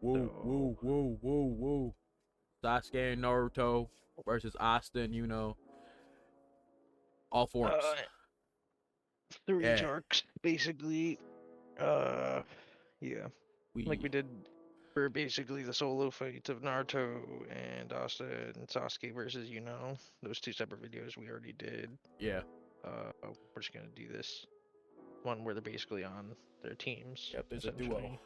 Woo, So, woo, woo, woo, woo. Sasuke and Naruto versus Asta and Yuno. All forms. uh, through each Yeah. arcs, basically. Uh, yeah, like We we did for basically the solo fights of Naruto and Asta and Sasuke versus those two separate videos we already did. yeah. We're just gonna do this one where they're basically on their teams, Yep, there's a duo. essentially.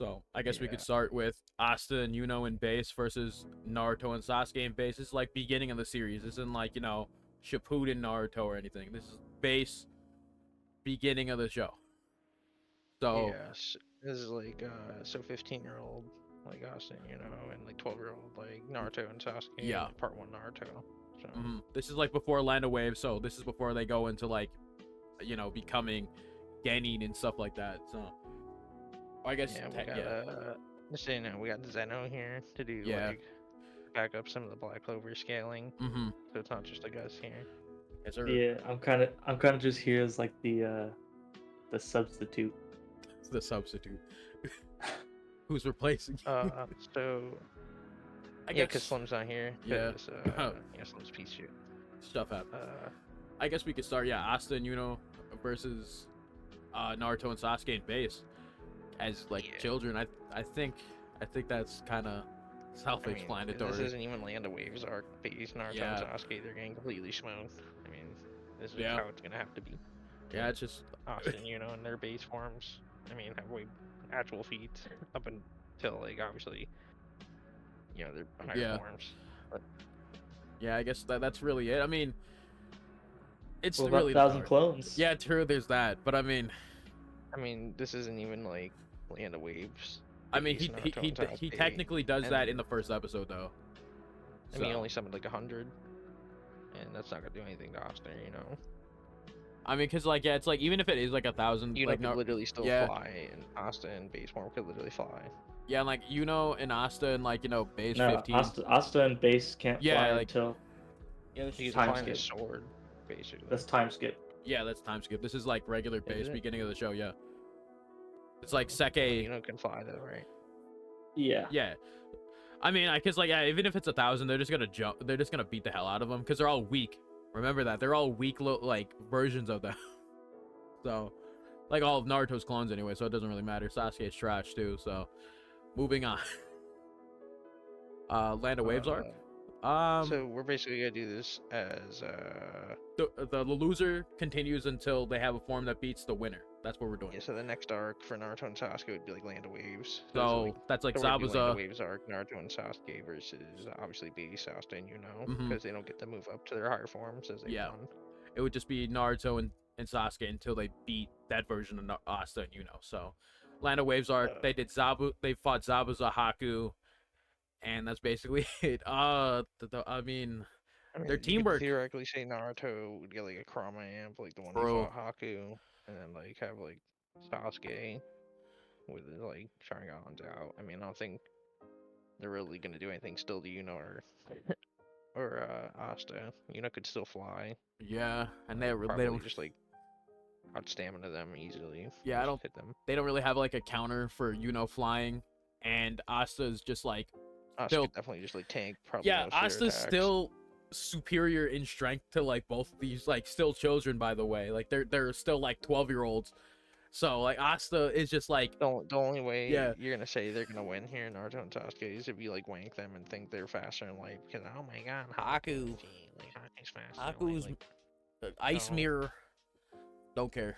So I guess we could Yeah. start with Asta and Yuno in base versus Naruto and Sasuke in base. This is like beginning of the series. This isn't like, Shippuden Naruto or anything. This is base beginning of the show. So Yes. This is like so 15-year-old like Asta, and like 12-year-old like Naruto and Sasuke, yeah. like part one Naruto. So This is like before Land of Waves, so this is before they go into like, becoming Genin and stuff like that. So I guess yeah, we got yeah. just so you know, we got Zeno here to do Yeah. like back up some of the Black Clover scaling. Mm-hmm. So it's not just like us here. Yes, sir. Yeah, I'm kind of just here as like the substitute. It's the substitute. Who's replacing you? So I yeah, because guess Slim's not here. Yeah. 'Cause, Slim's a piece of shit. stuff happens. Uh, I guess we could start, yeah, Asta and Yuno versus Naruto and Sasuke in base as like Yeah. children. I think that's kind of I mean, self-explanatory. this isn't even Land of Waves arc base Naruto Yeah. and Sasuke. They're getting completely smoked. I mean, this is Yeah. how it's gonna have to be. Yeah, it's just Austin, in their base forms. I mean, have way actual feats up until like obviously, their higher Yeah. forms. But yeah. I guess that's really it. I mean, it's Well, really about 1,000 dark. clones. Yeah, true. There's that, but I mean, this isn't even like Land of Waves. I mean, base he Naruto he and he Sasuke. technically does and- that in the first episode though. I mean, he So, only summoned like 100, and that's not gonna do anything to Austin. I mean, cause like yeah, it's like even if it is like 1,000, Yuno like could literally still yeah. fly, and Asta in base form could literally fly. Yeah, and like Yuno and Asta and like base No, 15. Asta and base can't Yeah, fly like- until Yeah, He's time flying his skip. sword, basically. that's time skip. Yeah, that's time skip. This is like regular base it? beginning of the show. Yeah, it's like Well, Seke. Yuno can fly though, right? Yeah. Yeah, I mean, cause like yeah, even if it's 1,000, they're just gonna jump. They're just gonna beat the hell out of them because they're all weak. Remember that they're all weak, like versions of them. So, like all of Naruto's clones anyway. So it doesn't really matter. Sasuke's trash too. So, moving on. Land of Waves arc. So we're basically gonna do this as The loser continues until they have a form that beats the winner. That's what we're doing. yeah. So the next arc for Naruto and Sasuke would be like Land of Waves. So that's like so we're gonna do Land of Zabuza. Waves arc, Naruto and Sasuke versus obviously base Asta and Mhm. because they don't get to move up to their higher forms as they've Yeah. done. It would just be Naruto and Sasuke until they beat that version of Asta and Yuno. So, Land of Waves arc. They fought Zabuza, Haku, and that's basically it. I mean, You could teamwork- theoretically say Naruto would get like a Kurama amp, like the one Bro. he fought Haku, and then like have like Sasuke with his like Sharingan's out. I mean, I don't think they're really gonna do anything still to or Asta. Could still fly. yeah, and they Probably don't just like out stamina them easily. Yeah, I Just don't- hit them. they don't really have like a counter for flying, and Asta's just like Asta Still- could definitely just like tank. Probably yeah, most of their Asta's attacks. still superior in strength to like both of these like still children, by the way. Like they're still like 12-year-olds. So like Asta is just like The only way Yeah. you're gonna say they're gonna win here, Naruto and Sasuke, is if you like wank them and think they're faster in light because oh my god, Haku. gee, like Haku's faster. in light, Haku's like, ice no. mirror. Don't care.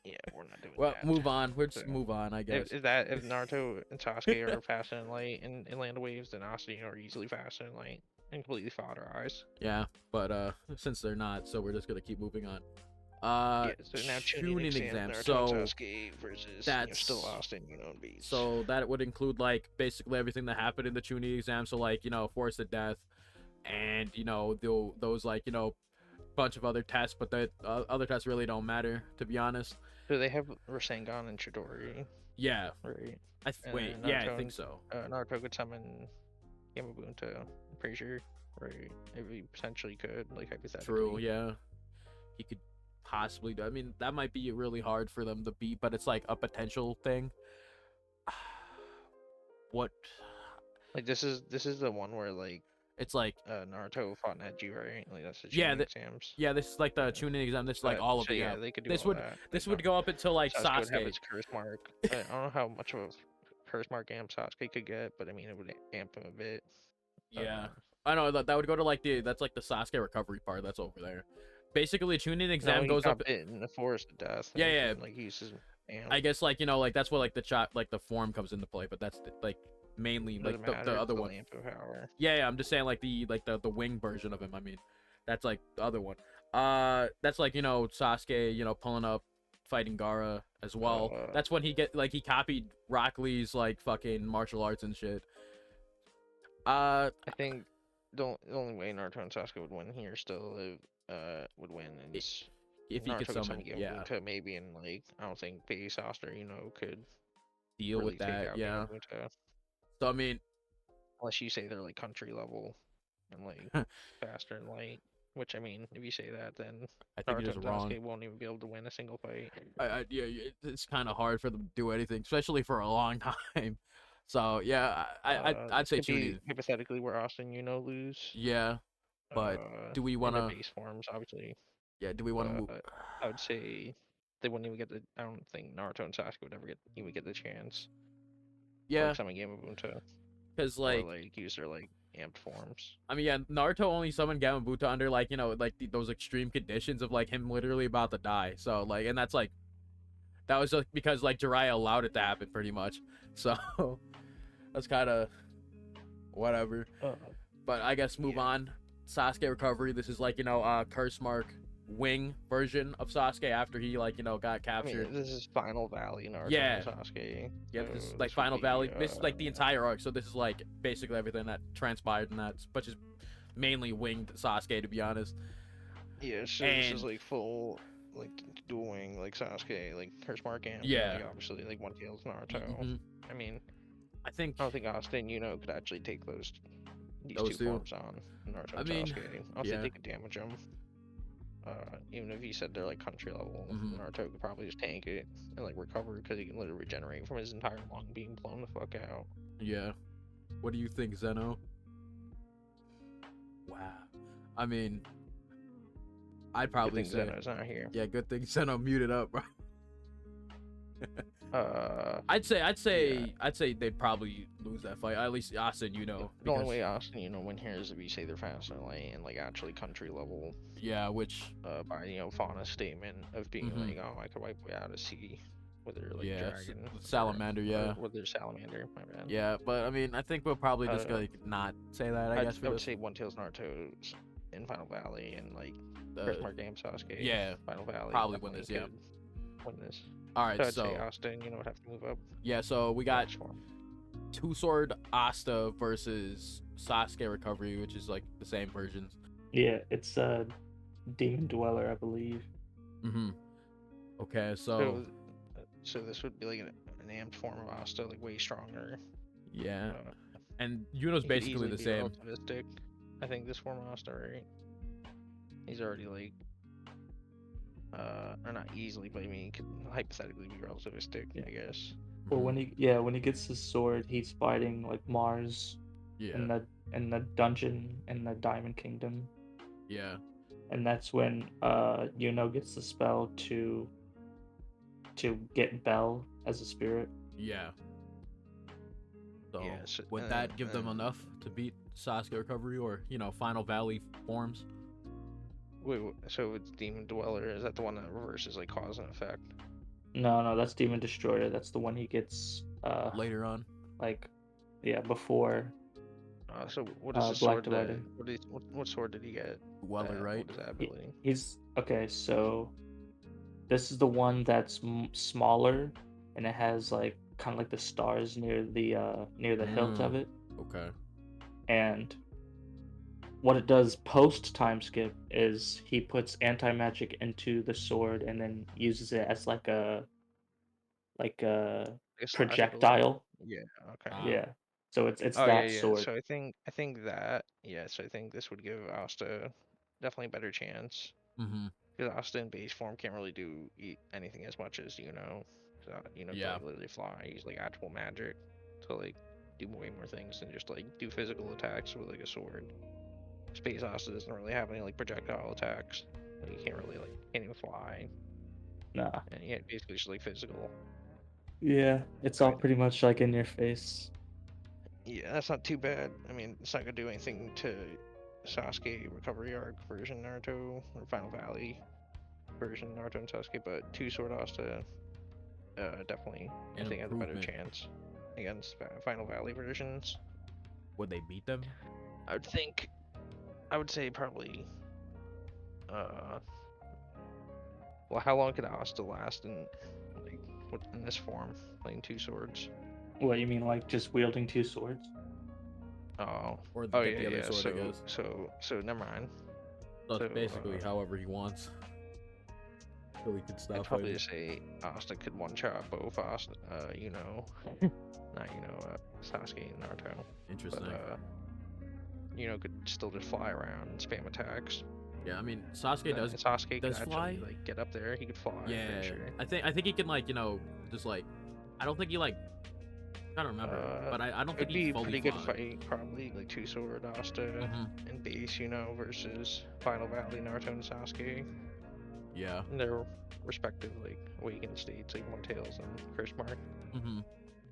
yeah, we're not doing Well, that. move on. We're just So, move on, I guess. If Naruto and Sasuke are faster in light in Land of Waves, then Asta are easily faster in light and completely fodder eyes. Yeah, but since they're not, so we're just gonna keep moving on. Yeah, so now tuning exam. Naruto So and Sasuke versus that's- still Asta and Beast. so that would include like basically everything that happened in the Chunin exam. So like force of death, and those like bunch of other tests, but the other tests really don't matter, to be honest. So they have Rasengan and Chidori, Yeah, right? wait, And yeah, I Naruto think so. Naruto could summon Yamabunta. I'm pretty sure, right? If he potentially could, like hypothetically. True, yeah. He could possibly do. I mean, that might be really hard for them to beat, but it's like a potential thing. what? Like this is the one where like It's like Naruto fought Neji, right? Like that's the yeah, Chunin exams. yeah. This is like the tuning exam. This is like all of So it. yeah, Yeah. they could do This all would that. this Like would go up until like Sasuke would have Sasuke. its curse mark. I don't know how much of a curse mark amp Sasuke could get, but I mean it would amp him a bit. Yeah. I know that would go to like that's like the Sasuke recovery part. That's over there. Basically, tuning No, exam he goes got up. bit in the forest of death. Yeah, And, yeah. Like he uses amp. I guess like like that's what like the shot like the form comes into play, but that's like mainly like Doesn't matter. the It's other the one. amp of power. Yeah, I'm just saying like the wing version of him. I mean, that's like the other one. That's like Sasuke pulling up, fighting Gaara as well. That's when he copied Rock Lee's like fucking martial arts and shit. I think the only way Naruto and Sasuke would win here still would win is if he could Naruto summon, yeah, Bunta maybe, and like I don't think base Asta could deal really with take that, out yeah. Bunta, So I mean, unless you say they're like country level and like faster and light. Which I mean, if you say that, then I think Naruto you're and just wrong. Sasuke won't even be able to win a single fight. Yeah, it's kind of hard for them to do anything, especially for a long time. So yeah, I'd This say could be Chunin. hypothetically where Asta and lose. Yeah, but do we In their wanna? base forms, obviously. Yeah, do we wanna move? But I would say they wouldn't even get the. I don't think Naruto and Sasuke would ever even get the chance to Yeah, like summon Game of Bunta because or like like use their like amped forms. I mean, yeah, Naruto only summoned Gamabunta under like those extreme conditions of like him literally about to die. So like, and that's like that was just because like Jiraiya allowed it to happen pretty much. So that's kind of whatever. But I guess move on. Sasuke recovery. This is like curse mark wing version of Sasuke after he got I captured. mean, this is Final Valley Naruto Yeah. and Sasuke. Yeah, so this is like would Final be, Valley. This is like the entire arc. So this is like basically everything that transpired in that, but just mainly winged Sasuke, to be honest. Yeah, so this is And like full like dueling like Sasuke, like curse mark amp. Yeah. And, like, obviously like One Tails Naruto. Mhm. I mean, I think I don't think Asta and could actually take these Those two two? forms on Naruto I and mean, Sasuke. I don't yeah. think they could damage them. Even if you said they're like country level, Mhm. Naruto could probably just tank it and like recover because he can literally regenerate from his entire lung being blown the fuck out. Yeah. What do you think, Zeno? Wow. I mean, I'd probably Good thing say Zeno's not here. yeah. Good thing Zeno muted up, bro. Uh, I'd say they'd probably lose that fight. At least Asta and the because only way Austin win here is if you say they're fast and light and like actually country level. yeah, which By Fauna's statement of being Mhm. like, oh, I could wipe out a sea with their like yeah, dragon, salamander, yeah, with their salamander. My bad. yeah. But I mean, I think we'll probably just Uh, like not say that. I guess I for would this. say One Tails Naruto's in Final Valley and like Uh, First Mark Game Sasuke. yeah, Final Valley. probably win this, definitely could Win this. all right, So I'd say so Austin, would have to move up. yeah, so we got Next one. two sword Asta versus Sasuke recovery, which is like the same versions. Yeah, it's Demon Dweller, I believe. Mm-hmm. Okay, so So this would be like an amped form of Asta, like way stronger. yeah, Uh, and Yuno's he could basically easily the be same. relativistic. I think this form of Asta, right? He's already like, or not easily, but I mean, he could hypothetically be relativistic, I guess. Or Mhm. when he gets his sword, he's fighting like Mars in Yeah, the dungeon in the Diamond Kingdom, yeah, and that's when Yuno gets the spell to get Bell as a spirit. yeah. So Yeah, so- would that give them enough to beat Sasuke recovery or Final Valley forms? Wait, so it's Demon Dweller. Is that the one that reverses like cause and effect? No, that's Demon Destroyer. That's the one he gets Later on. like before So what is the Black sword Divider. what sword did he get? Weller, right? What is that ability? He's okay. So this is the one that's smaller, and it has like kind of like the stars near the hilt of it. Okay. And what it does post time skip is he puts anti magic into the sword and then uses it as like a Like a slash ability? projectile. Yeah. Okay. Ah. Yeah. So it's Oh that yeah. sword. So I think that So I think this would give Asta definitely a better chance Mm-hmm. because Asta in base form can't really do anything as much as So, can Yeah. like, literally fly, use like actual magic to like do way more things than just like do physical attacks with like a sword. Space Asta doesn't really have any like projectile attacks. Like, you can't really like can't even fly, Nah. and yeah, basically just like physical. Yeah, it's all pretty much like in your face. Yeah, that's not too bad. I mean, it's not gonna do anything to Sasuke Recovery Arc version Naruto or Final Valley version Naruto and Sasuke, but two sword Asta definitely I An think has a better improvement. chance against Final Valley versions. Would they beat them? I would say probably uh well, how long could Asta last in like in this form, playing two swords? What you mean, like just wielding two swords? Oh, Or oh get yeah, the other yeah. sword, I guess. So never mind. So it's So basically however he wants. So he can I'd stop probably fighting. just say Asta could one shot both Asta, not Sasuke and Naruto, Interesting. but could still just fly around and spam attacks. Yeah, I mean Sasuke does Sasuke could fly. actually like get up there. He could fly. I'm Yeah, pretty sure. I think he can like just like I don't think he like I don't remember, but I don't think It'd he be a fully pretty good fly. fight, probably like two sword Asta Mm-hmm. and base, versus Final Valley Naruto and Sasuke. Yeah. In their respective like awakened states, like One Tails and Chris Mark. Mm-hmm.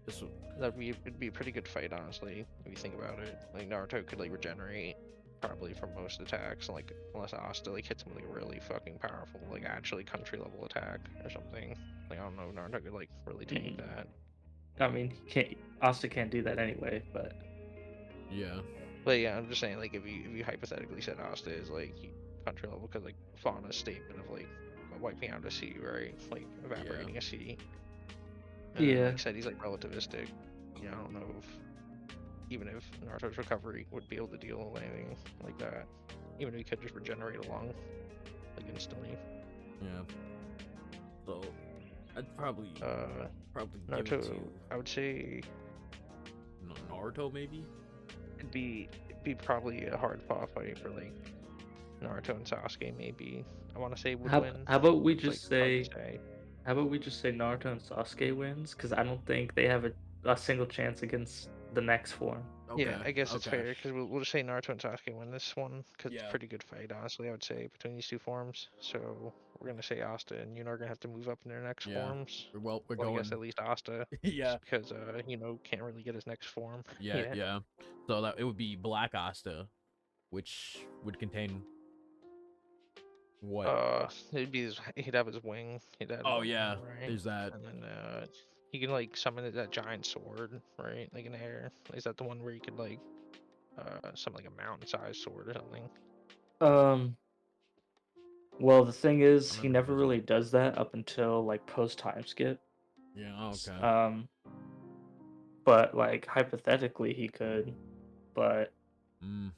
It'd be a pretty good fight, honestly, if you think about it. Like Naruto could like regenerate probably from most attacks, like unless Asta like hits him with like a really fucking powerful, like actually country level attack or something. Like I don't know if Naruto could like really take that. I mean, Asta can't do that anyway, but Yeah. But yeah, I'm just saying like if you hypothetically said Asta is like country level, because like Fauna's statement of like wiping out a sea, right? Like evaporating a sea. And yeah, like said, he's like relativistic. I don't know if even if Naruto's recovery would be able to deal with anything like that. Even if he could just regenerate along, like instantly. Yeah. So I'd probably give it Naruto, to I would say Naruto maybe. it'd be probably a hard fought fight for like Naruto and Sasuke. Maybe I want to say would win. how about we It's like just hard to say say. how about we just say Naruto and Sasuke wins? Because I don't think they have a single chance against the next form. Okay. Yeah, I guess it's Okay. fair because we'll just say Naruto and Sasuke win this one because it's a Yeah. pretty good fight, honestly. I would say between these two forms. So we're gonna say Asta and Yuno are gonna have to move up in their next Yeah. forms. Well, we're Well, I going. guess at least Asta, Yeah. just because can't really get his next form. Yeah. Yeah. So that it would be Black Asta, which would contain what? He'd have his wing. He'd have Oh his yeah. wing, right? There's that. And then he can like summon that giant sword, right? Like in air. Is that the one where you could like summon like a mountain-sized sword or something? Well, the thing is, I he remember never there's really does that up until like post time skip. Yeah. Okay. But like hypothetically, he could. But Mm.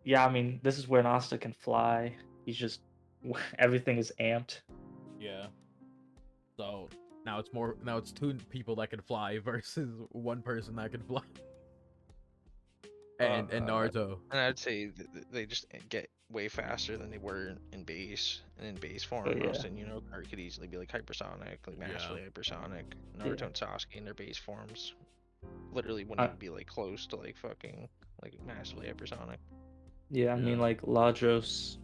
yeah, I mean, this is where Asta can fly. He's just everything is amped. Yeah. So now it's two people that can fly versus one person that can fly. And Naruto. And I'd say they just get way faster than they were in base. And in base form, Oh, yeah. Asta and could easily be like hypersonic, like massively hypersonic. Naruto Yeah. and Sasuke in their base forms literally wouldn't even be like close to like fucking like massively hypersonic. Yeah, I mean, like Ladros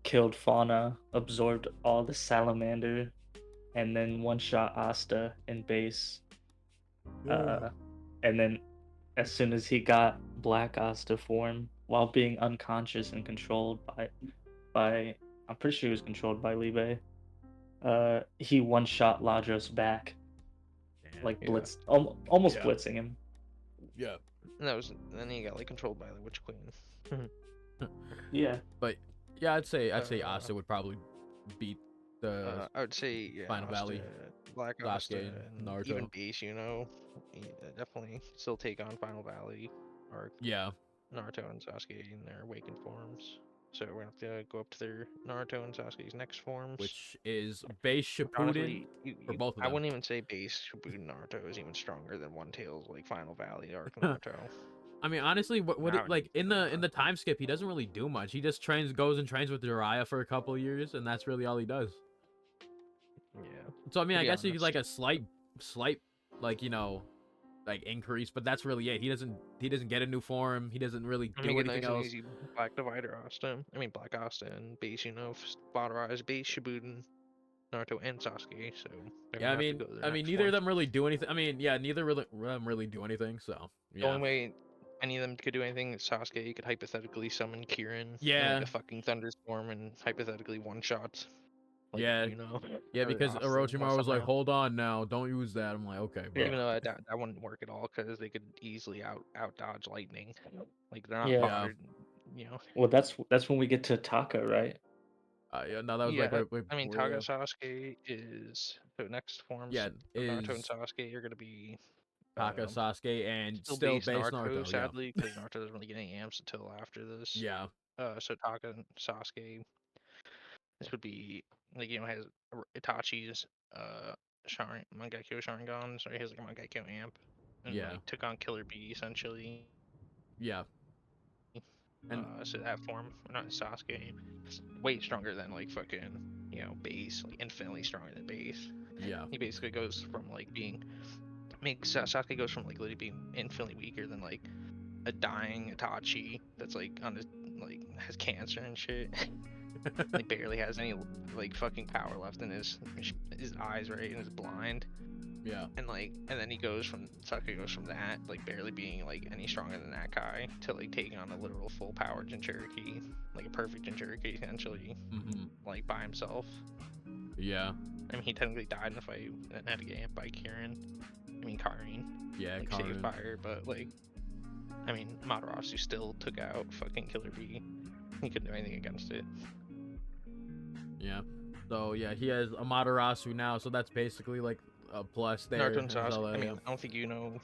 killed Fauna, absorbed all the salamander, and then one shot Asta in base. And then as soon as he got Black Asta form, while being unconscious and controlled by I'm pretty sure he was controlled by Libe, he one shot Ladros back, like blitz, almost blitzing him. Yeah. And then he got like controlled by the Witch Queen. Yeah. But yeah, I'd say Asta would probably beat the I would say Final Valley, Black Sasuke, Asta, and Naruto. even base, definitely still take on Final Valley or Naruto and Sasuke in their awakened forms. So we're gonna have to go up to their Naruto and Sasuke's next forms, which is base Shippuden honestly, for both of them. I wouldn't even say base Shippuden Naruto is even stronger than One Tail's like Final Valley arc Naruto. I mean, honestly, like in the time skip, he doesn't really do much. He just goes and trains with Jiraiya for a couple years, and that's really all he does. Yeah. So I mean, I guess you could like a slight like like increase, but that's really it. He doesn't get a new form. He doesn't really I do make it anything nice and else. easy. Black Divider Asta. I mean Black Asta and base, Splatterize, base Shippuden, Naruto, and Sasuke. So they're Yeah, gonna have to go to their next neither of forms. them really do anything. I mean, yeah, neither of them really do anything. So The yeah, only way any of them could do anything is Sasuke could hypothetically summon Kirin in like yeah, a fucking thunderstorm and hypothetically one shots. Like yeah, yeah. or Because Asta Orochimaru was like, somehow. "Hold on now, don't use that." I'm like, "Okay, bro." Yeah. Even though that wouldn't work at all because they could easily out dodge lightning. Like they're not Yeah. bothered, Well, that's when we get to Taka, right? Yeah, no, that was like Yeah, wait I mean before, Taga yeah. Sasuke is so next forms Yeah, of Naruto and is Sasuke are gonna be Taka, um, Sasuke, and still still base base Naruto, Naruto. Yeah, sadly, because Naruto doesn't really get any amps until after this. yeah, So Taka and Sasuke, this would be like has Itachi's Mangekyo Sharingan, so he has like a Mangekyo amp, and yeah, like took on Killer Bee essentially. yeah, and So that form, not Sasuke, is way stronger than like fucking base, like infinitely stronger than base. yeah, He basically goes from like Sasuke goes from like literally being infinitely weaker than like a dying Itachi that's like on his like has cancer and shit. Like barely has any like fucking power left in his eyes, right, and is blind. yeah, And then Sasuke goes from that like barely being like any stronger than that guy to like taking on a literal full power Jinchuriki, like a perfect Jinchuriki essentially, like by himself. yeah, I mean, he technically died in the fight and had to get amped by Kirin. I mean, Karin. yeah, Like, Karin. saved fire, but, like, I mean, Matarasu still took out fucking Killer Bee. He couldn't do anything against it. Yeah. So yeah, he has Amaterasu now, so that's basically like a plus there. Naruto and as well, Sasuke. I mean, yeah. I don't think you know.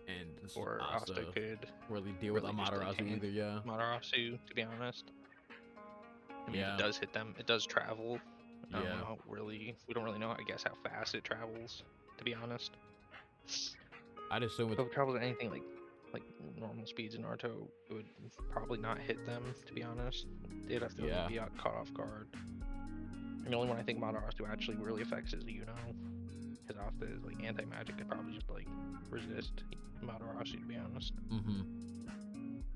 And Or Asta could really deal with really just, like, Amaterasu tank either. Yeah. Matarasu, to be honest. I mean, Yeah. it does hit them. It does travel. I don't Yeah. know we don't really know, I guess, how fast it travels, to be honest. I'd assume If it's it travels at anything like normal speeds in Naruto, it would probably not hit them, to be honest. They'd have to Yeah. be caught off guard. And the only one I think Matarasu actually really affects is Yuno. Because Asta is like anti-magic, could probably just like resist Matarasu, to be honest.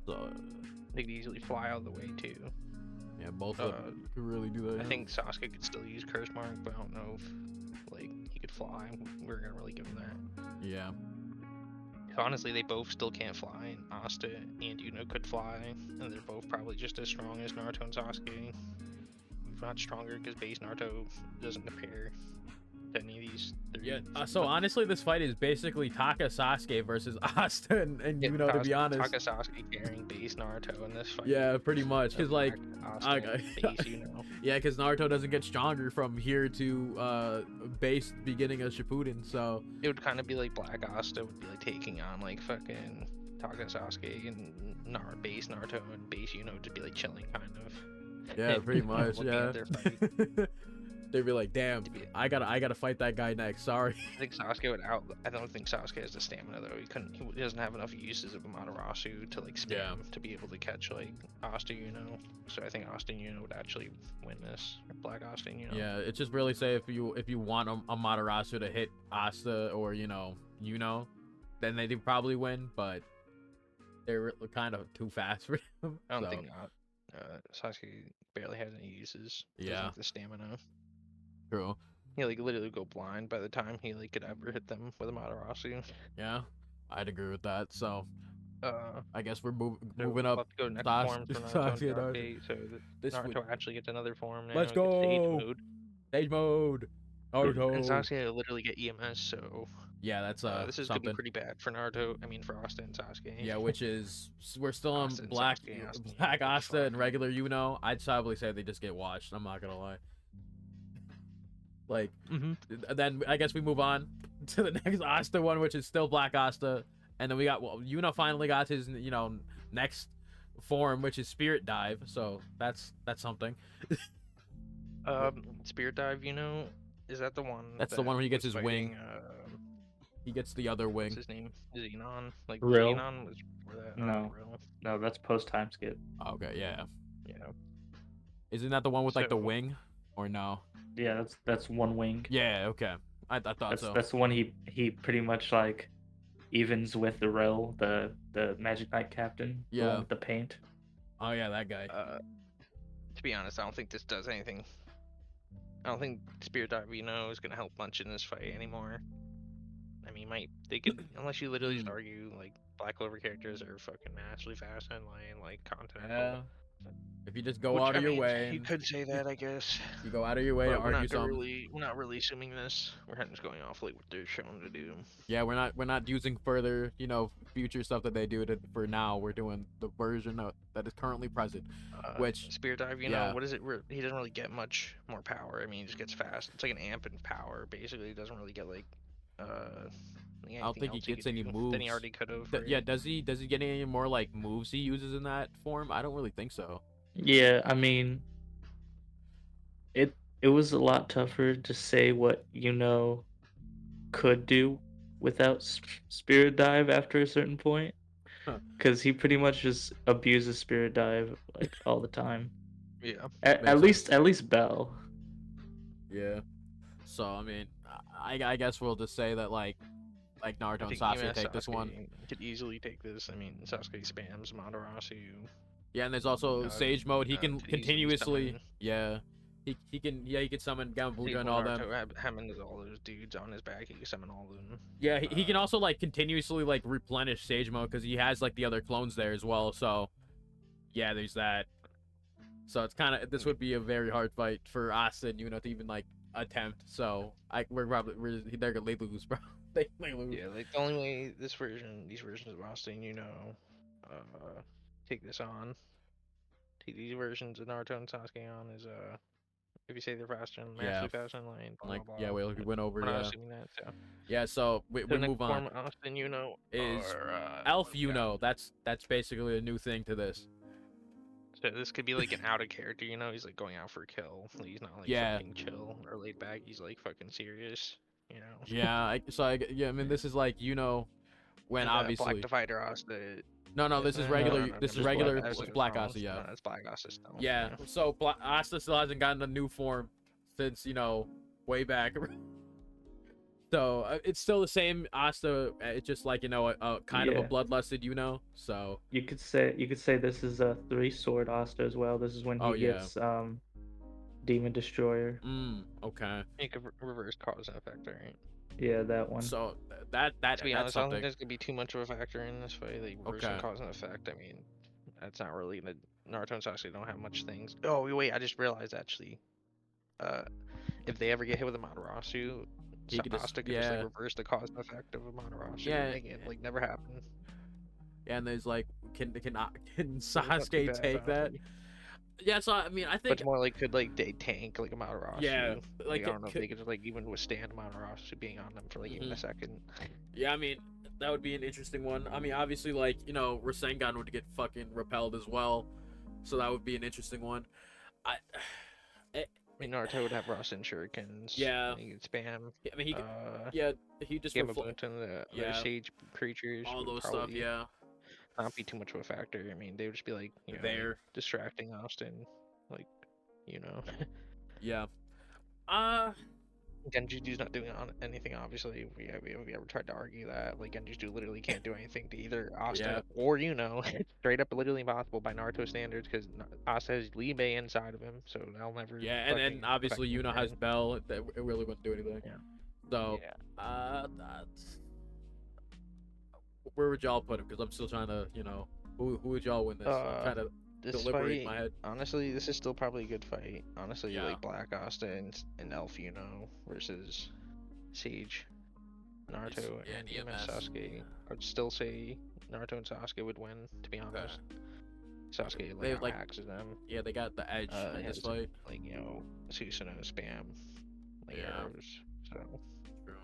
So They could easily fly out of the way too. yeah, both of them could really do that. I yeah. think Sasuke could still use Curse Mark, but I don't know if like he could fly. We're gonna really give him that. Yeah. Honestly, they both still can't fly, and Asta and Yuno could fly, and they're both probably just as strong as Naruto and Sasuke. If not stronger, because base Naruto doesn't compare to any of these three. Yeah. So honestly, this fight is basically Taka Sasuke versus Asta and Yuno, to be honest. Taka Sasuke carrying base Naruto in this fight. Yeah, pretty much. Cause like, Asta base Yuno. yeah, cause Naruto doesn't get stronger from here to base beginning of Shippuden. So It would kind of be like Black Asta would be like taking on like fucking Taka Sasuke and base Naruto and base Yuno to be like chilling kind of. yeah, pretty much. Looking Yeah. at their fight. They'd be like, damn, I gotta fight that guy next. Sorry. I think Sasuke would I don't think Sasuke has the stamina though. He doesn't have enough uses of Amaterasu to like spam Yeah. to be able to catch like Asta Yuno. So I think Asta Yuno would actually win this. Or Black Asta Yuno. Yeah, it's just really say if you want Amaterasu to hit Asta or Yuno, then they do probably win, but they're kind of too fast for him. I don't so. think Sasuke barely has any uses. Doesn't Yeah. have the stamina. True. He like literally go blind by the time he like could ever hit them with Amaterasu. Yeah, I'd agree with that. So I guess we're moving We'll up. have to go to next Sas- form for Naruto Sasuke and and Naruto. Sasuke, so that This Naruto actually gets another form now. Let's It gets stage go! mode. Stage mode. Naruto. And Sasuke will literally get EMS, so Yeah, that's this is gonna something. be pretty bad for Naruto. I mean, for Asta and Sasuke. Yeah, which is we're still on Asta and Black Sasuke, Asta and Black Yuno, Asta and fuck. regular Yuno. I'd probably say they just get washed. I'm not gonna lie. Like, then I guess we move on to the next Asta one, which is still Black Asta, and then we got Yuno finally got his next form, which is Spirit Dive. So that's something. Spirit Dive, is that the one? That's the one where he gets was his wing. fighting, He gets the other wing. What's his name? Zenon. Like Rill. Zenon was before that. No. Rill. No, that's post time skip. Okay, yeah. Yeah. Isn't that the one with like the So- wing, or no? Yeah, that's one wing. Yeah. Okay. I thought That's so. that's the one he pretty much like evens with the Rel, the Magic Knight captain, the one Yeah. with the paint. Oh yeah, that guy. To be honest, I don't think this does anything. I don't think Spirit Dive, is gonna help much in this fight anymore. I mean, they could, unless you literally just argue like Black Clover characters are fucking naturally fast and like Continental. Yeah. If you just go Which, out I of your mean, way, you and could say that, I guess. you go out of your way to But argue some. we're not really assuming this. We're just going off like what they're shown to do. Yeah, we're not using further, future stuff that they do for now. We're doing the version that is currently present, which Spirit Dive, yeah. what is it? He doesn't really get much more power. I mean, he just gets fast. It's like an amp in power. Basically, he doesn't really get like I don't think he gets any moves. Than he already could have. Yeah, does he get any more like moves he uses in that form? I don't really think so. Yeah, I mean, it was a lot tougher to say what could do without Spirit Dive after a certain point, Huh. because he pretty much just abuses Spirit Dive like all the time. Yeah. At least Bell. Yeah. So I mean, I guess we'll just say that like Naruto and Sasuke take this one. Could easily take this. I mean, Sasuke spams Madarasu. Yeah, and there's also Sage mode. He can could easily continuously. summon- Yeah. He can summon Gambuja and all them. Hammond all those dudes on his back. He can summon all of them. Yeah, he can also like continuously like replenish Sage mode because he has like the other clones there as well. So yeah, there's that. So it's kind of this would be a very hard fight for Asta and Yuno to even like attempt. So they're gonna lose, bro. They lose. Yeah, like the only way these versions of Asta and take this on, take these versions of Naruto and Sasuke on is if you say they're faster and naturally faster in line, blah, Like blah, yeah, blah. we went over. We're not Yeah. assuming that. So. Yeah. So we The next move on. form of Asta and Is or, Elf Yuno. That's basically a new thing to this. So this could be like an out of character, he's like going out for a kill. Like, he's not like fucking chill or laid back. He's like fucking serious, Yeah. I mean, this is like when and, obviously Black Divider Asta. No, this is regular. This is regular Black Asta. Asta. Yeah. That's Black Asta still. Yeah. So Asta still hasn't gotten a new form since way back. So it's still the same Asta. It's just like a kind of a bloodlusted So you could say this is a 3-sword Asta as well. This is when he gets Demon Destroyer. Okay. You could reverse cause and effect, right? Yeah, that one. So that to be honest, something. I don't think there's gonna be too much of a factor in this fight. Like reversing cause and effect. I mean, that's not really the Naruto and Sasuke don't have much things. Oh wait, I just realized actually. If they ever get hit with a Madarasu, Asta could just like reverse the cause and effect of a Madarasu. Yeah, make it like never happen. Yeah, and there's like, can Sasuke take that? Yeah, so I mean, I think. But it's more like could like they tank like a Madarasu. Yeah, like I don't know if they could just like even withstand Madarasu being on them for like even a second. Yeah, I mean that would be an interesting one. I mean, obviously, like Rasengan would get fucking repelled as well, so that would be an interesting one. I mean, Naruto would have Rasen shurikens. Yeah. He could spam. I mean, he just Gamma Bunton, the sage creatures. All those stuff, yeah. Not be too much of a factor. I mean, they would just be like, there distracting Austin, like, Yeah. Genjuju's not doing anything. Obviously, we ever tried to argue that like Genjuju literally can't do anything to either Asta or It's straight up literally impossible by Naruto standards because Asta has Lee Bei inside of him, so they'll never. Yeah, and then obviously has Bell. It really wouldn't do anything. Yeah. So that's where would y'all put him? Because I'm still trying to who would y'all win this? I'm trying to deliberate in my head. Honestly, this is still probably a good fight. Honestly, like Black Asta and Elf versus Sage, Naruto, and EMS Sasuke. I'd still say Naruto and Sasuke would win. To be honest, Sasuke like axes them. Yeah, they got the edge in this fight. Like Susanoo spam arrows. So true.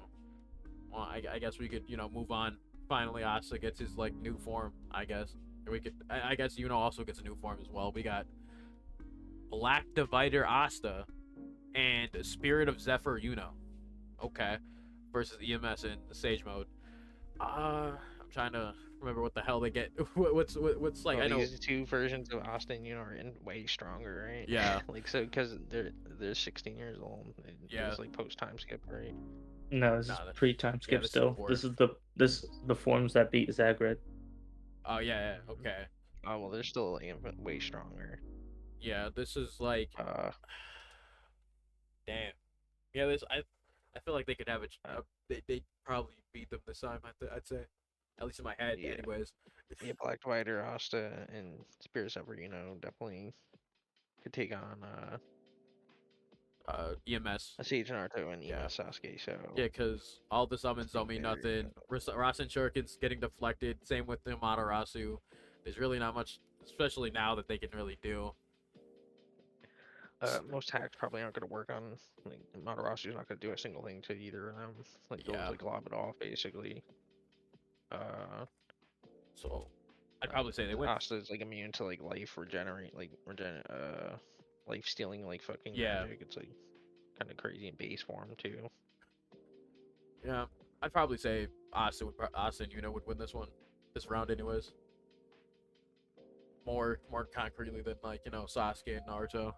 Well, I guess we could move on. Finally, Asta gets his like new form. I guess. I guess also gets a new form as well. We got Black Divider Asta and Spirit of Zephyr Yuno. Okay. Versus EMS in Sage mode. I'm trying to remember what the hell they get. What's like? I know these two versions of Asta and Yuno are way stronger, right? Yeah. like so because they're 16 years old. It's like post time skip, right? No, this is Nah, pre-time skip this is still. before. This the forms that beat Zagreb. Oh yeah, okay. Oh well, they're still like, way stronger. Yeah, this is like, Uh, damn. Yeah, I feel like they could have a. uh They probably beat them this time. I'd say, at least in my head, yeah, anyways. yeah. Black Spider, Asta, and Spirit Zephyr, definitely could take on EMS. a Sage Naruto and Yeah. EMS Sasuke. So Yeah, because all the summons I don't think mean they're nothing. Rasen Shuriken's getting deflected. Same with the Amaterasu. There's really not much, especially now, that they can really do. most hacks probably aren't going to work on like Matarasu's not going to do a single thing to either of them. Like they'll Yeah. just like lob it off basically. So I'd probably say they win. Asta is like immune to like life regenerate, life stealing like fucking Yeah. magic. It's like kind of crazy in base form too. Yeah, I'd probably say Asta and Yuno would win this round, anyways. More concretely than like Sasuke and Naruto.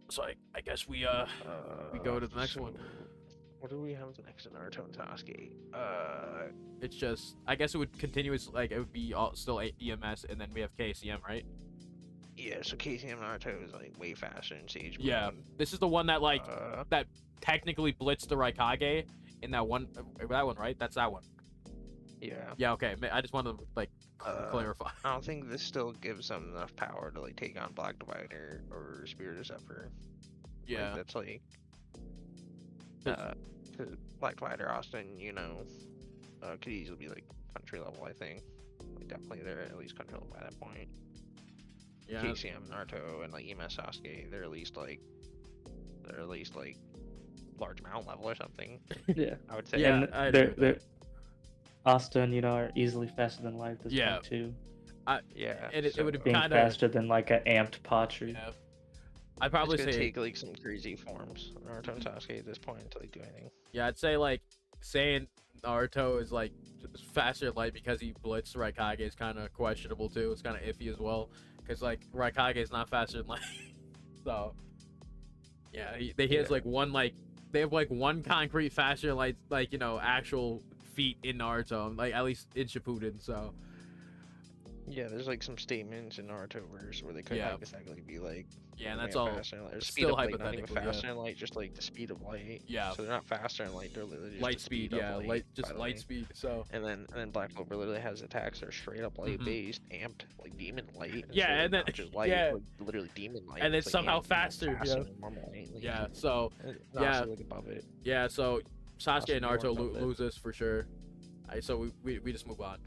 So I guess we go to the next one. What do we have next in Naruto and Sasuke? It's just I guess it would continuous like it would be all still EMS and then we have KCM, right? Yeah, so KCM Naruto is like way faster in Sage Mode. Yeah, this is the one that like Uh, that technically blitzed the Raikage in that one right? That's that one. yeah. Yeah, okay. I just wanted to like clarify. I don't think this still gives them enough power to like take on Black Divider or Spirit Zephyr. Yeah. Like, that's like 'Cause- because Black Divider, Austin, could easily be like country level. I think like definitely they're at least country level by that point. yeah. KCM, Naruto, and like EMS Sasuke, they're at least like large mountain level or something. Yeah. I would say. Yeah, And I agree with they're Asta and Yuno are easily faster than light at this Yeah. point too. Yeah. And it would so- Being kinda- faster than like an amped Patri. Yeah. I'd probably it's gonna say take like some crazy forms Naruto and Sasuke at this point to like do anything. yeah, I'd say like saying Naruto is like faster than light because he blitzed Raikage is kind of questionable too. It's kind of iffy as well because like Raikage is not faster than light. So yeah, he has Yeah. like one like they have like one concrete faster than light like actual feat in Naruto like at least in Shippuden. So Yeah, there's like some statements in Naruto verse where they could Yeah. hypothetically be like, yeah, and way that's all. faster than light, or speed still of light, not even hypothetically, yeah. faster than light, just like the speed of light. Yeah. So they're not faster than light; they're literally just Light the speed, of yeah, light, just by the light way. speed. So And then Black Clover literally has attacks that are straight up light Mhm. based, amped, like demon light. Yeah, so, like, and then- not just light, yeah. like, literally demon light. And It's, it's like, somehow amped, faster, yeah. than normal light. Like, yeah, so it's yeah. honestly, like above it. yeah, so Sasuke and Possibly Naruto more about it. loses for sure. So we just move on.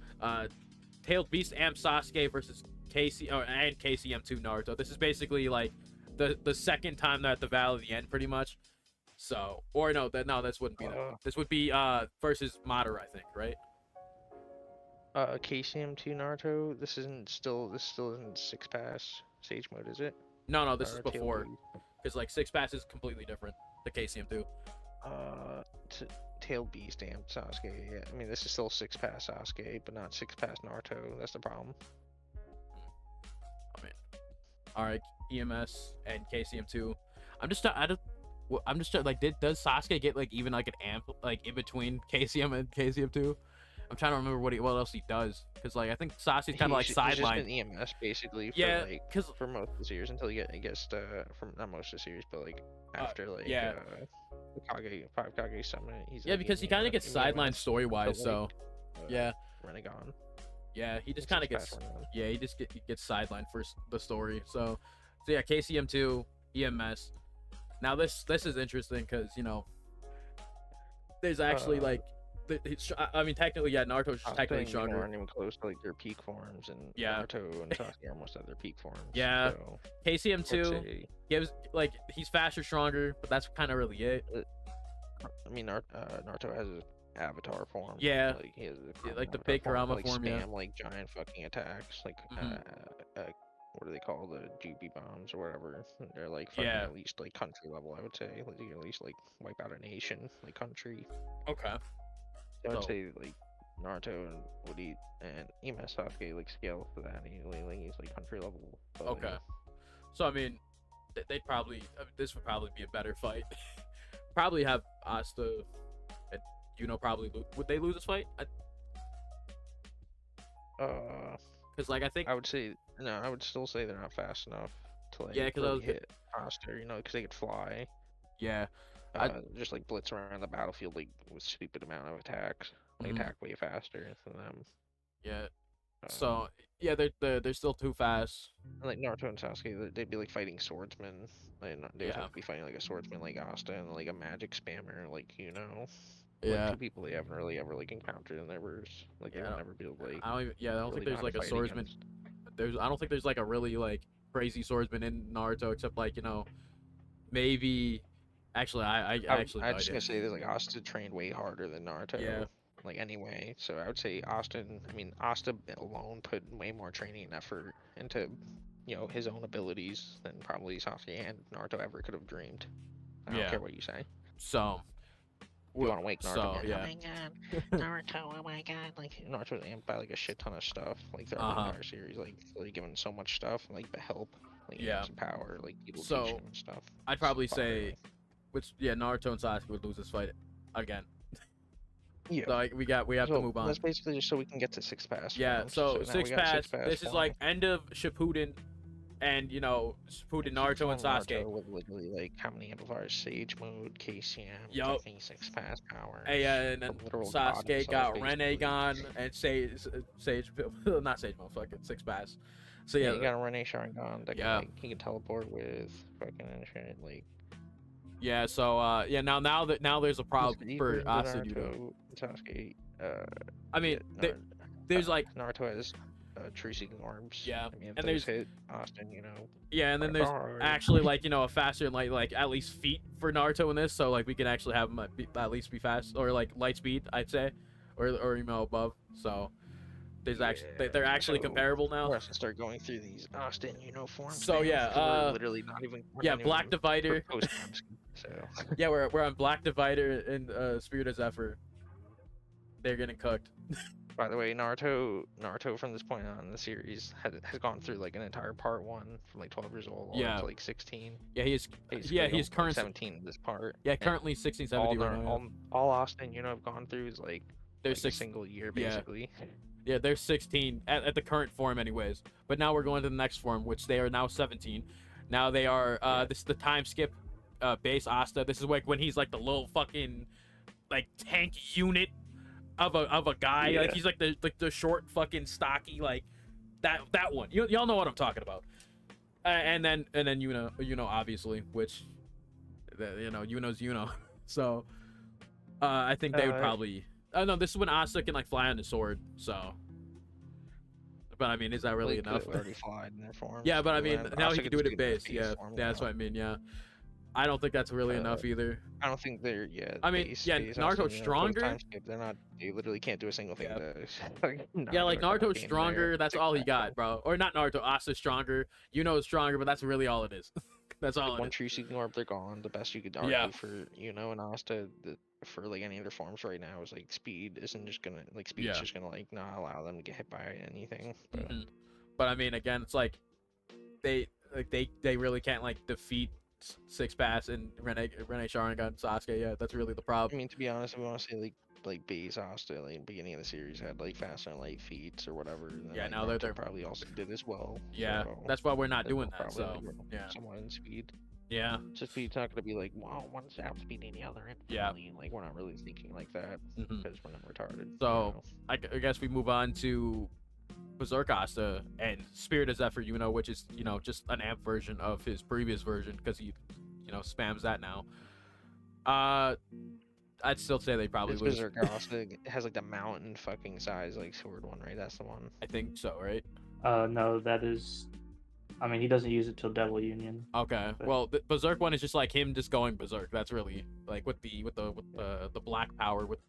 Tailed Beast Amp Sasuke versus and KCM2 Naruto. This is basically like the second time they're at the Valley of the End, pretty much. So, or no, this wouldn't be that. This would be versus Madara, I think, right? KCM2 Naruto. This still isn't 6 pass Sage Mode, is it? No, this is Or Tailed before, Beast? because like 6 pass is completely different. The KCM2. Tailed Beast Amp Sasuke. Yeah, I mean this is still 6 pass Sasuke, but not 6 pass Naruto. That's the problem. I mean, all right, EMS and KCM2. I'm just like, does Sasuke get like even like an amp like in between KCM and KCM2? I'm trying to remember what else he does, because like I think Sasuke's kind of like He's just sidelined. been EMS basically for Yeah, like because for most of the series until he gets from not most of the series, but like after like yeah. the five Kage summon. He's yeah, like, because he in kind of gets EMS, sidelined story wise. but, So like, yeah, Renegon. yeah, he just It's kind of 6 pass gets Renegon. yeah he just gets sidelined for the story. So yeah, KCM2 EMS. Now this is interesting because there's actually like I mean technically yeah Naruto's Sasuke technically and Yuno stronger. aren't even close to like their peak forms, and Yeah. Naruto and Sasuke are almost at their peak forms. Yeah. So, KCM2 I'd say- gives like he's faster, stronger, but that's kind of really it. I mean, Naruto has his avatar form. Yeah. Like he has Yeah, like the avatar big form, Kurama like, form, yeah. spam, like giant fucking attacks, like Mhm. what do they call the Jubi bombs or whatever? They're like fucking Yeah. at least like country level, I would say. Like you can at least like wipe out a nation, like country. Okay. So I'd So- say like Naruto and Woody and EMS Sasuke like scale to that. He's like country level. But, like, Okay. So I mean, they'd probably this would probably be a better fight probably have Asta and probably would they lose this fight? Because like I think I would say no. I would still say they're not fast enough to like Yeah, 'cause I really was hit Asta. Because they could fly. yeah. I Just like blitz around the battlefield like with stupid amount of attacks. They Mhm. attack way faster than them. Yeah. Um, So yeah, they're still too fast. and, like Naruto and Sasuke, they'd be like fighting swordsmen. They would Yeah. have to be fighting like a swordsman like Asta and like a magic spammer like like Yeah. two people they haven't really ever like encountered in their verse. Like they Yeah. would never be able to like I don't even, yeah, I don't really think there's know how like to a fight swordsman. against. I don't think there's like a really like crazy swordsman in Naruto except like maybe actually I actually I'm no just idea. gonna say that like Asta trained way harder than Naruto. Yeah. Like anyway, so I would say Asta alone put way more training and effort into, his own abilities than probably Sasuke and Naruto ever could have dreamed. I don't Yeah. care what you say. So You want to wake Naruto so, up, yeah. oh my god, Naruto, oh my god, like Naruto's amped by like a shit ton of stuff, like throughout the entire series, like really given so much stuff, like the help, like Yeah. some power, like people So, teaching him and stuff. I'd probably Fire, say like- Naruto and Sasuke would lose this fight again. yeah. So like we have to move on. That's basically just so we can get to six pass. Yeah, forms. so now six we got pass. This is form. like end of Shippuden, and Shippuden Naruto and Sasuke. Naruto with literally like how many amplifiers? Sage mode, KCM, Yup. fucking six pass power. And then Sasuke got basically. Renegon and Sage, not Sage mode, fucking six pass. So yeah, You got a Rene Sharingan that Yeah. can, he can teleport with fucking and shit. Like yeah. So now there's a problem even for with Asta Yuno. Naruto, Sasuke. I mean, yeah, there's like Naruto has true seeking orbs. Yeah, I mean, if and those there's- hit Austin, yeah, and then there's hard. actually like a faster like at least feet for Naruto in this, so like we can actually have him at least be fast or like light speed, I'd say, or above. So there's actually they're actually so comparable We're now. gonna start going through these Austin forms. So, now, yeah, 'cause we're literally not even. we're Yeah, not Black even Divider. post-times, So Yeah, we're on Black Divider and Spirit of Zephyr. They're getting cooked. by the way, Naruto from this point on in the series has gone through like an entire part 1 from like 12 years old all Yeah. up to like 16. Yeah, he's Basically, yeah, he's almost, like, current 17 in this part. Yeah, and currently 16, all, 17 right now. all Austin have gone through is like They're a six. single year yeah. basically. Yeah, they're 16 at the current form, anyways. But now we're going to the next form, which they are now 17. Now they are. This is the time skip base Asta. This is like when he's like the little fucking like tank unit of a guy. Yeah. Like he's like the short fucking stocky like that one. Y'all know what I'm talking about. And then obviously, which Yuno's Yuno. So I think they would probably. Oh no, this is when Asta can like fly on the sword. So, but I mean, is that really Like, enough? already flied in their forms. Yeah, but I mean, and now Asuka he can do just it in being base. Yeah, form yeah, that's now. what I mean. Yeah, I don't think that's really enough either. I don't think they're I mean, base, yeah, base Naruto's Austin, stronger. Time skip, they're not. They literally can't do a single thing. Yeah. To, Yeah, like cannot Naruto's be in stronger. there. That's all he got, bro. Or not Naruto. Asta's stronger. Yuno's stronger, but that's really all it is. That's all Like, it one is. true seeking orb, they're gone. The best you could argue Yeah. for and Asta for like any of their forms right now is like speed isn't just gonna like speed's Yeah. just gonna like not allow them to get hit by anything. But Mhm. But I mean, again, it's like they really can't like defeat Six Pass and Rene Sharingan and Sasuke. Yeah, that's really the I problem. mean, to be honest, if we want to say like base Asta, like beginning of the series had like faster and light feats or whatever. And then, Yeah, like, now they're probably also did as well. Yeah, so that's why we're not they're doing both that. probably, So like, yeah, somewhat in speed. yeah. So speed's not gonna be like, wow, one's outspeeding the other Yeah. infinitely. Like we're not really thinking like that Mhm. because we're not retarded. So I guess we move on to Berserk Asta and Spirit of Zephyr, which is just an amp version of his previous version because he spams that now. I'd still say they probably It's lose. Berserk Asta. It has like the mountain fucking size like sword one, right? That's the one. I think so, right? No, that is. I mean, he doesn't use it till Devil Union. Okay. But- Well, the Berserk one is just like him just going berserk. That's really like with the black power with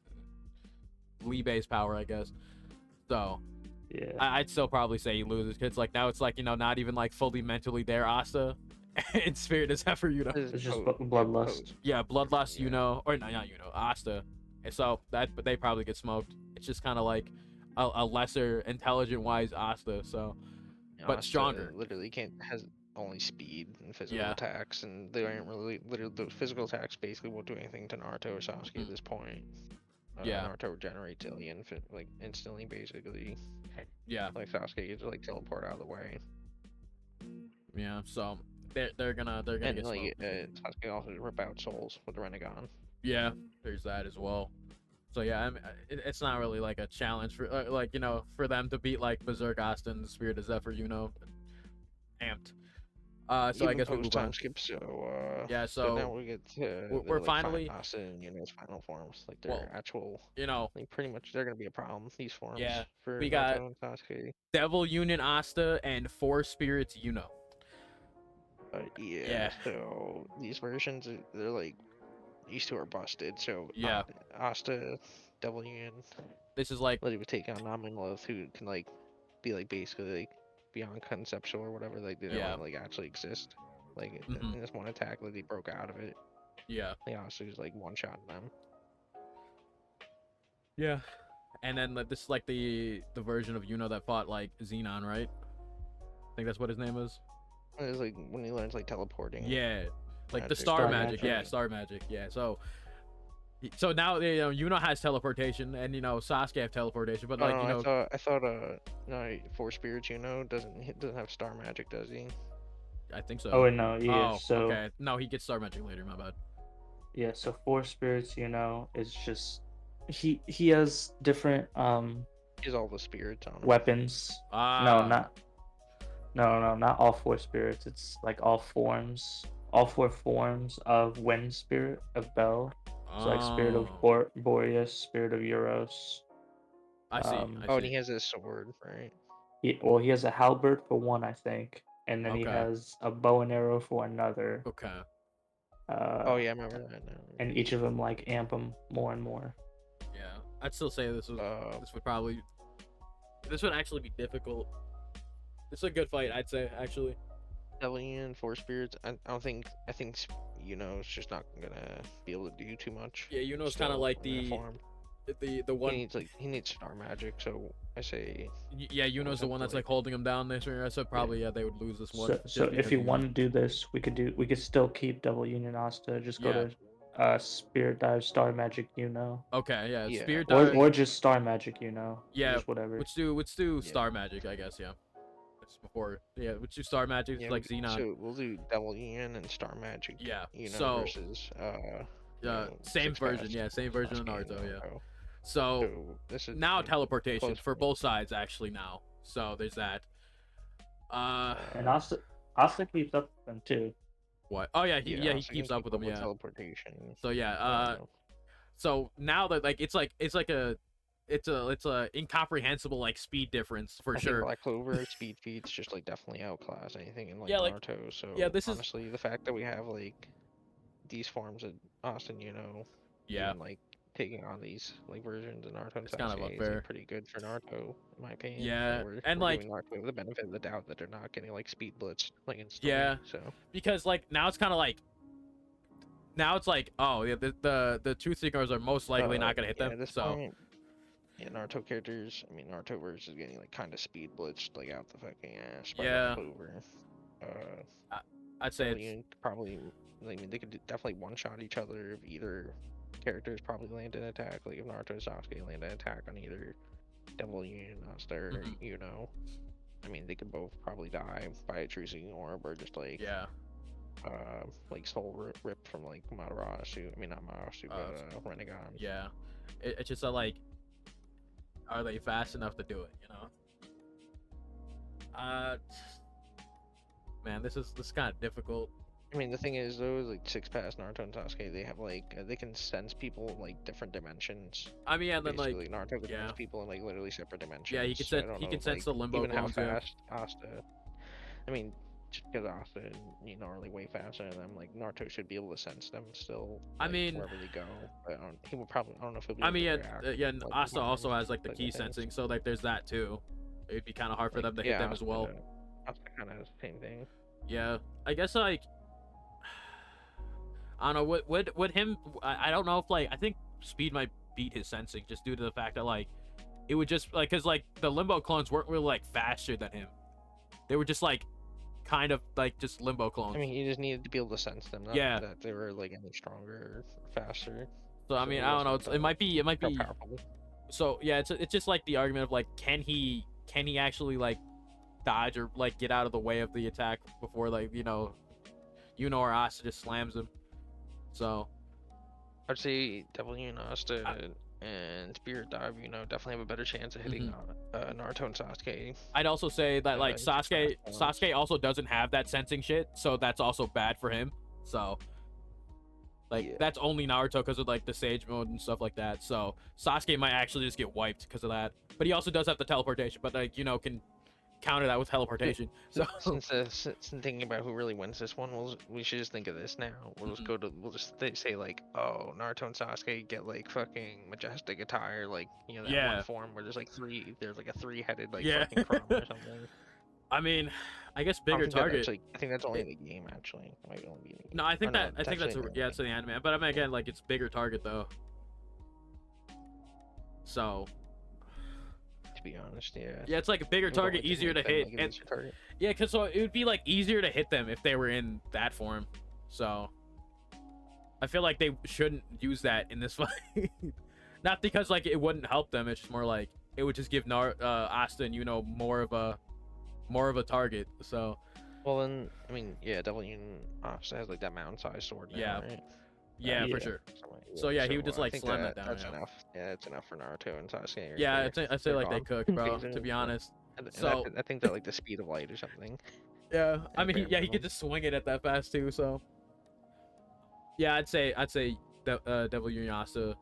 Lee base power, I guess. So Yeah. I'd still probably say he loses because like now it's like not even like fully mentally there Asta and Spirit of Zephyr, It's just Post. bloodlust. Yeah, Bloodlust, Yeah. or no, not Asta. And so but they probably get smoked. It's just kind of like a lesser intelligent wise Asta. So, but Asta stronger. Literally can't only speed and physical Yeah. attacks, and they aren't really literally the physical attacks basically won't do anything to Naruto or Sasuke at this point. Yeah. Naruto regenerates like instantly, basically. Yeah. Like Sasuke gets like teleport out of the way, Yeah. So they're gonna and get like smoked. Sasuke also rip out souls with the Renegon. Yeah. There's that as well. So yeah, I mean, it's not really like a challenge for like for them to beat like Berserk, Austin, the Spirit of Zephyr, amped. So I Even guess we post move on. time skip. So Yeah. so now So we get to we're like finally, Asta and Yuno's final forms, like well, their actual. you know, Like pretty much, they're gonna be a problem. These forms yeah, for we got Naruto and Sasuke. Devil Union Asta and Four Spirits Yuno. Yeah. Yeah. So these versions, they're like these two are busted. So Yeah. Asta, Devil Union, This is like, literally would take on Naminlith, who can like be like basically like beyond conceptual or whatever. Like they yeah. don't like actually exist. Like Mhm. in this one attack, like they broke out of it. Yeah. Like Asta was like one shot them. Yeah. And then like, this is like the version of Yuno that fought like Xenon, right? I think that's what his name is. It's like when he learns like teleporting. Yeah. Like the Magic. star Star magic. magic. Yeah, star magic. Yeah. So now Yuno has teleportation, and Sasuke have teleportation, but like I thought no, Four Spirits doesn't have star magic, does he? I think so. Oh wait, no, Oh, so okay. No, he gets star magic later. My bad. yeah, so Four Spirits, is just he has different He has all the spirits on him. weapons. Ah. Not all four spirits. It's like all four forms of wind spirit of Bel. So like spirit of Boreas, spirit of Euros. I see. um, I Oh, see. and he has his sword, right? He has a halberd for one, I think, and then he Okay. has a bow and arrow for another. Okay. Oh yeah, I remember that now. And each of them like amp him more and more. Yeah, I'd still say this would actually be difficult. It's a good fight, I'd say, actually. Hellion, Four Spirits. I think it's just not gonna be able to do too much. Yeah, Yuno's kind of still like in that the form. one. He needs star magic, so I say Yeah, Yuno's the one that's like holding him down this year. I said probably they would lose this one. So if you want to do this, we could still keep Devil Union Asta. Just go to Spirit Dive Star Magic Okay, yeah, Yeah. Spirit or Dive. or just Star Magic Yeah, just whatever. let's do Yeah. Star Magic, I guess. Yeah, that's before. Yeah, let's do Star Magic like Xenon. So we'll do Devil Union and Star Magic. Yeah. So versus same Six version. Fast, Yeah, same version of Sasuke and Naruto. Yeah. Naruto. So this is now like, teleportation close for fight. both sides actually now. So there's that. And Asta keeps up with them too. What? Oh yeah, he Asta keeps can up with them. Yeah. Teleportation. So yeah. So now that like it's a incomprehensible like speed difference for I sure. think Black Clover speed feats just like definitely outclass anything in like Yeah, like, Naruto. So yeah, this is- honestly the fact that we have like these forms of Austin, Yeah. even, like taking on these like versions of Naruto and It's kind of Sasuke is unfair. like, pretty good for Naruto, in my opinion. Yeah, So we're and, we're like- giving Naruto the benefit of the doubt that they're not getting like speed blitzed like instantly. Yeah. So Because like now it's kind of like now it's like, oh yeah, the truth seekers are most likely not gonna hit them. At this So point, yeah, Naruto characters. I mean, Naruto verse is getting like kind of speed blitzed like out the fucking ass. By Yeah. Black Clover. I'd say it's You could probably, I mean, they could definitely one-shot each other if either characters probably land an attack. Like if Naruto and Sasuke land an attack on either Devil Union, Asta, or Mhm. I mean, they could both probably die by a true orb or just like like soul ripped from like Madarasu. I mean, not Madarasu, but Renegon. yeah. It's just like, are they fast enough to do it? Man, this is kind of difficult. I mean, the thing is, though, is, like Six Pass, Naruto, and Sasuke, they have like they can sense people in, like different dimensions. I mean, and then like Basically, Naruto can yeah. sense people in like literally separate dimensions. Yeah, he can so I sense don't he know can if, sense the like, limbo even how clones. Yeah. fast Asta. I mean, just because Asta and are like way faster than them, like Naruto should be able to sense them still. I like, mean- wherever they go, but he will probably. I don't know if he'll be. I Able mean, to yeah, react, and like, Asta also behind, has like the like, key the things. sensing, so like there's that too. It'd be kind of hard for them to hit them as well. Asta kind of same thing. Yeah, I guess like I don't know. Would him? I don't know if like I think speed might beat his sensing just due to the fact that like it would just like because like the limbo clones weren't really like faster than him. They were just like kind of like just limbo clones. I mean, you just needed to be able to sense them, not Yeah. that they were like any stronger or faster. So I mean, I don't know. It might be How powerful. So yeah, it's just like the argument of like, can he actually like dodge or like get out of the way of the attack before like or Asta just slams him. So I'd say Devil Yuno, Asta, and Spirit Dive, definitely have a better chance of hitting Naruto and Sasuke. I'd also say that like Sasuke also doesn't have that sensing shit, so that's also bad for him. So like that's only Naruto because of like the Sage mode and stuff like that. So Sasuke might actually just get wiped because of that. But he also does have the teleportation, but like can counter that with teleportation. So since thinking about who really wins this one, we should just think of this now. We'll just say like, oh, Naruto and Sasuke get like fucking majestic attire, like that one form where there's like a three-headed like fucking crumb or something. I mean, I guess bigger target. I think that's only in the game actually. It might only be in the game. No, I think that's it's in the anime. But I mean again, like it's bigger target though. So to be honest, yeah. Yeah, it's like a bigger target, easier to hit. Yeah, because so it would be like easier to hit them if they were in that form. So I feel like they shouldn't use that in this fight. Not because like it wouldn't help them. It's just more like it would just give Asta and more of a target. So well then, I mean, yeah, Devil Yuno Asta has like that mountain-sized sword now, right? Yeah, for sure. So yeah, he would just like slam that down. That's enough. Yeah, it's enough for Naruto and Sasuke. Yeah, I'd say like they cook, bro. To be honest. So I think they're like the speed of light or something. Yeah, I mean, he could just swing it at that fast too. So yeah, I'd say Devil Yuno Asta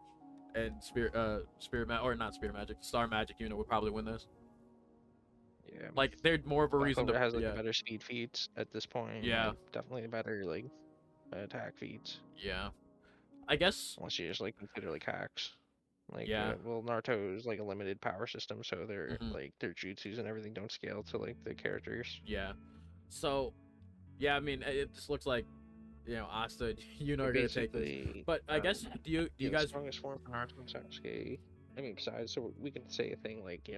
and Spirit or not Spirit Magic, Star Magic would probably win this. Yeah, like they're more of a reason to has like better speed feats at this point. Yeah, like, definitely better like attack feats. Yeah, I guess unless you just like consider like hacks. Like well, Naruto is like a limited power system, so their like their jutsus and everything don't scale to like the characters. Yeah, so yeah, I mean it just looks like Asta are gonna take this. But I guess do you guys strongest form for Naruto and Sasuke? I mean, besides, so we can say a thing like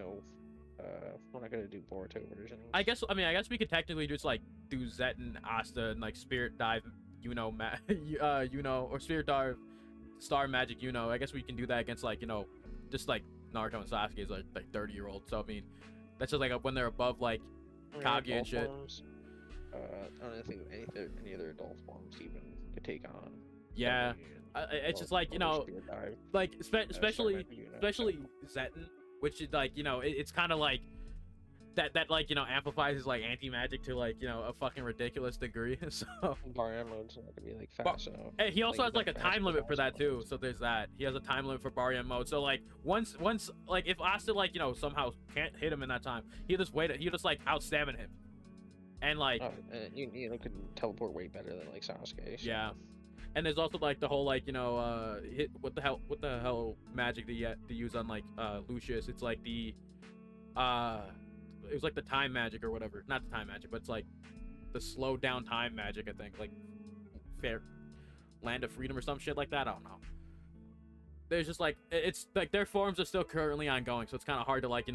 we're not gonna do Boruto version. I guess we could technically just like do Zetten, Asta, and like Spirit Dive, or Spirit Dive, Star Magic, I guess we can do that against like just like Naruto and Sasuke is like 30-year-old. So I mean, that's just like when they're above like Kage and shit. Forms, I don't think any other adult forms even could take on. Yeah, it's just like like especially Zetten. Which is like it's kind of like that like amplifies his like anti-magic to like a fucking ridiculous degree. So Baryon mode's not gonna be like fast. So hey, he also has like a time limit for that too. So there's that. He has a time limit for Baryon mode. So like once like if Asta like somehow can't hit him in that time, he just like outstamina him, and like could teleport way better than like Sasuke. So. Yeah. And there's also like the whole like hit what the hell magic they use on like Lucius. It's like the it was like the time magic or whatever. Not the time magic, but it's like the slow down time magic, I think. Like fair Land of Freedom or some shit like that. I don't know. There's just like it's like their forms are still currently ongoing, so it's kind of hard to like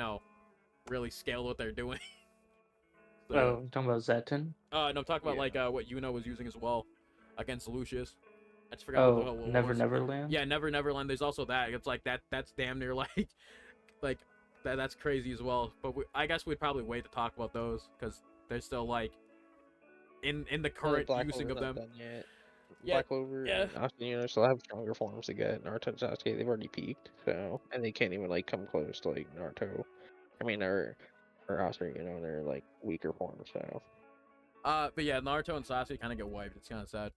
really scale what they're doing. So, oh, talking about Zetten? No, I'm talking about like what Yuno was using as well against Lucius. I just forgot. Oh, Neverland. Yeah, Neverland. There's also that. It's like that. That's damn near like that's crazy as well. But I guess we'd probably wait to talk about those because they're still like in the current using of them. Black Clover and Asta still have stronger forms to get. Naruto and Sasuke, they've already peaked, so and they can't even like come close to like Naruto. I mean, or Asta, they're like weaker forms. So. But yeah, Naruto and Sasuke kind of get wiped. It's kind of sad.